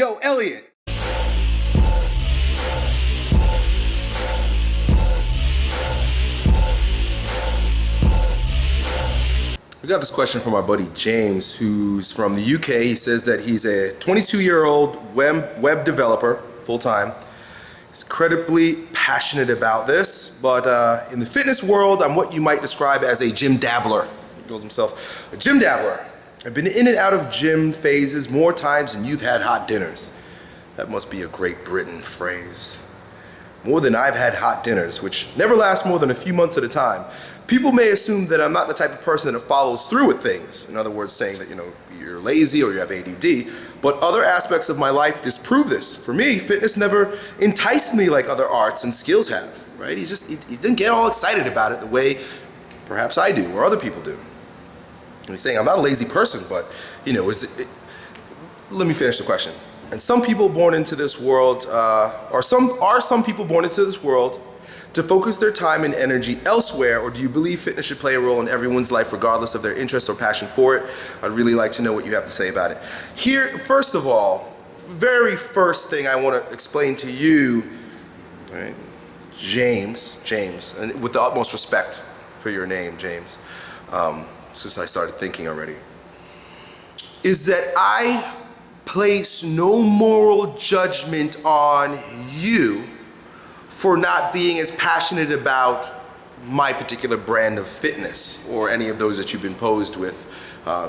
Yo, Elliot. We got this question from our buddy James, who's from the UK. He says that he's a 22-year-old web developer, full-time. He's incredibly passionate about this, but in the fitness world, I'm what you might describe as a gym dabbler. He calls himself a gym dabbler. I've been in and out of gym phases more times than you've had hot dinners. That must be a Great Britain phrase. More than I've had hot dinners, which never last more than a few months at a time. People may assume that I'm not the type of person that follows through with things. In other words, saying that, you're lazy or you have ADD. But other aspects of my life disprove this. For me, fitness never enticed me like other arts and skills have, right? He didn't get all excited about it the way perhaps I do or other people do. And he's saying I'm not a lazy person, but, let me finish the question. And some people born into this world, some people born into this world to focus their time and energy elsewhere, or do you believe fitness should play a role in everyone's life regardless of their interest or passion for it? I'd really like to know what you have to say about it. Here, first of all, very first thing I want to explain to you, right, James, and with the utmost respect for your name, James, since I started thinking already, is that I place no moral judgment on you for not being as passionate about my particular brand of fitness or any of those that you've been posed with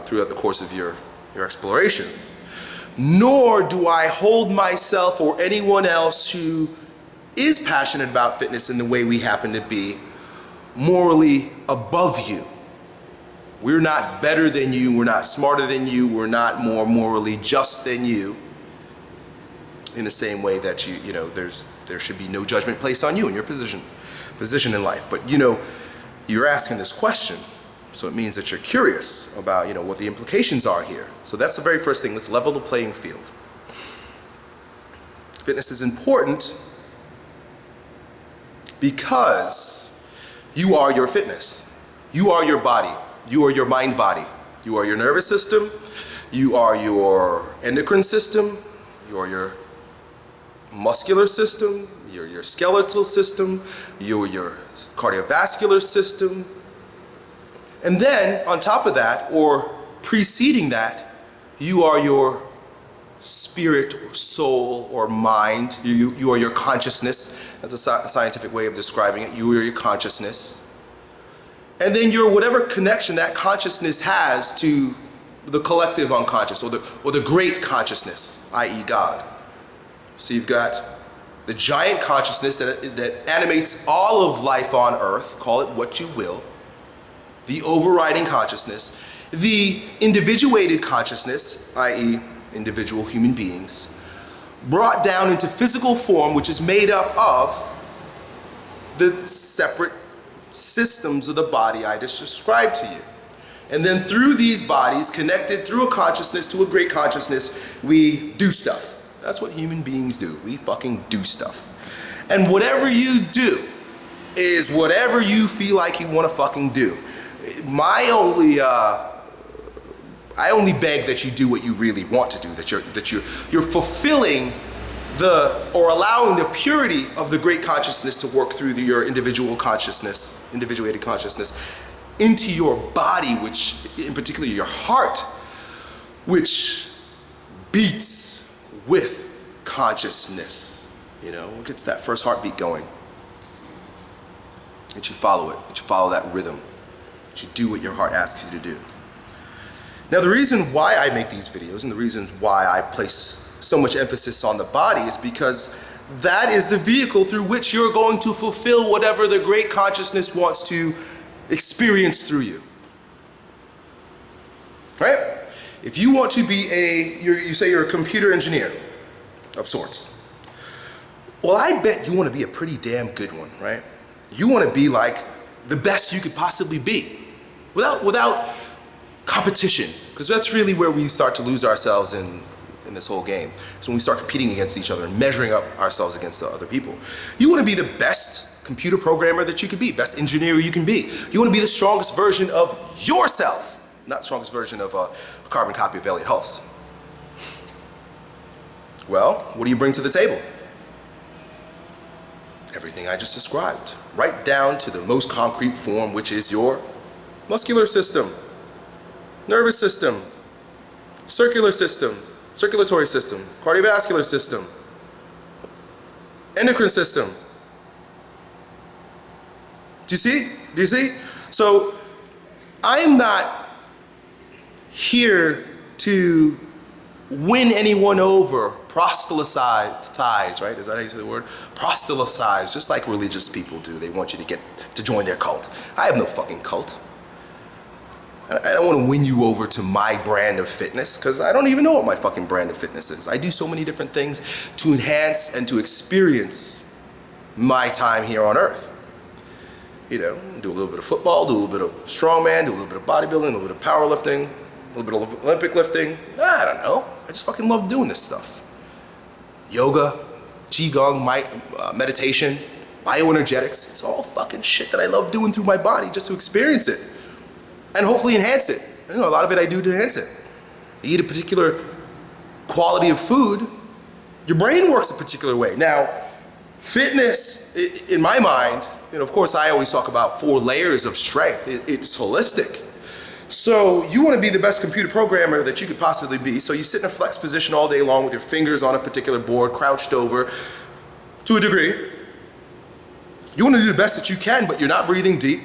throughout the course of your exploration. Nor do I hold myself or anyone else who is passionate about fitness in the way we happen to be morally above you. We're not better than you, we're not smarter than you, we're not more morally just than you. In the same way that there should be no judgment placed on you in your position in life. But you're asking this question, so it means that you're curious about what the implications are here. So that's the very first thing. Let's level the playing field. Fitness is important because you are your fitness. You are your body. You are your mind body. You are your nervous system. You are your endocrine system. You are your muscular system. You're your skeletal system. You're your cardiovascular system. And then on top of that, or preceding that, you are your spirit, or soul, or mind. You are your consciousness. That's a scientific way of describing it. You are your consciousness. And then your whatever connection that consciousness has to the collective unconscious or the great consciousness, i.e. God. So you've got the giant consciousness that animates all of life on earth, call it what you will, the overriding consciousness, the individuated consciousness, i.e. individual human beings, brought down into physical form, which is made up of the separate systems of the body I just described to you. And then through these bodies, connected through a consciousness to a great consciousness, we do stuff. That's what human beings do. We fucking do stuff. And whatever you do is whatever you feel like you want to fucking do. I only beg that you do what you really want to do, that you're fulfilling or allowing the purity of the great consciousness to work through your individuated consciousness into your body, which in particular your heart, which beats with consciousness. It gets that first heartbeat going. That you follow it, that you follow that rhythm, that you do what your heart asks you to do. Now the reason why I make these videos and the reason why I place so much emphasis on the body is because that is the vehicle through which you're going to fulfill whatever the great consciousness wants to experience through you. Right? If you want to be you say you're a computer engineer of sorts. Well, I bet you want to be a pretty damn good one, right? You want to be like the best you could possibly be without competition, because that's really where we start to lose ourselves in this whole game. So when we start competing against each other and measuring up ourselves against the other people. You want to be the best computer programmer that you can be, best engineer you can be. You want to be the strongest version of yourself, not the strongest version of a carbon copy of Elliott Hulse. Well, what do you bring to the table? Everything I just described, right down to the most concrete form, which is your muscular system, nervous system, circulatory system, cardiovascular system, endocrine system. Do you see? Do you see? So I'm not here to win anyone over, proselytize thighs, right? Is that how you say the word? Proselytize, just like religious people do. They want you to join their cult. I have no fucking cult. I don't want to win you over to my brand of fitness, because I don't even know what my fucking brand of fitness is. I do so many different things to enhance and to experience my time here on earth. You know, do a little bit of football, do a little bit of strongman, do a little bit of bodybuilding, a little bit of powerlifting, a little bit of Olympic lifting. I don't know. I just fucking love doing this stuff. Yoga, qigong, meditation, bioenergetics. It's all fucking shit that I love doing through my body just to experience it and hopefully enhance it. You know, a lot of it I do to enhance it. You eat a particular quality of food, your brain works a particular way. Now, fitness, in my mind, you know, of course, I always talk about 4 layers of strength. It's holistic. So you want to be the best computer programmer that you could possibly be. So you sit in a flex position all day long with your fingers on a particular board, crouched over to a degree. You want to do the best that you can, but you're not breathing deep.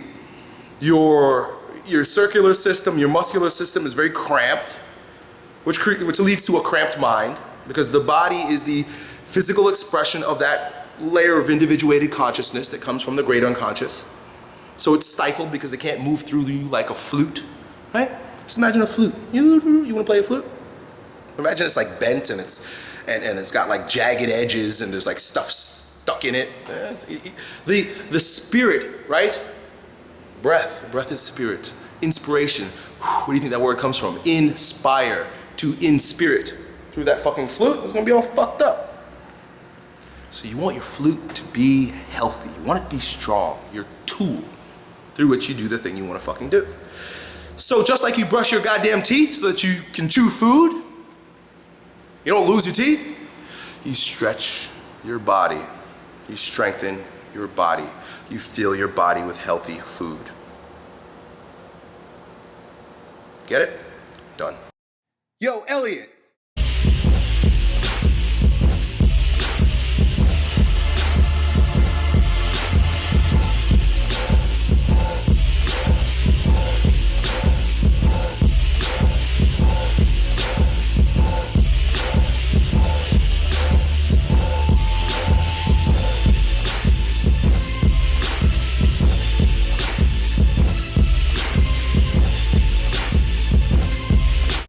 Your circular system, your muscular system is very cramped, which leads to a cramped mind, because the body is the physical expression of that layer of individuated consciousness that comes from the great unconscious. So it's stifled because they can't move through you like a flute, right? Just imagine a flute. You want to play a flute? Imagine it's like bent and it's got like jagged edges and there's like stuff stuck in it. The spirit, right? Breath is spirit. Inspiration. Where do you think that word comes from? Inspire, to inspirit. Through that fucking flute, it's gonna be all fucked up. So you want your flute to be healthy. You want it to be strong. Your tool through which you do the thing you want to fucking do. So just like you brush your goddamn teeth so that you can chew food, you don't lose your teeth, you stretch your body. You strengthen your body. You fill your body with healthy food. Get it? Done. Yo, Elliot,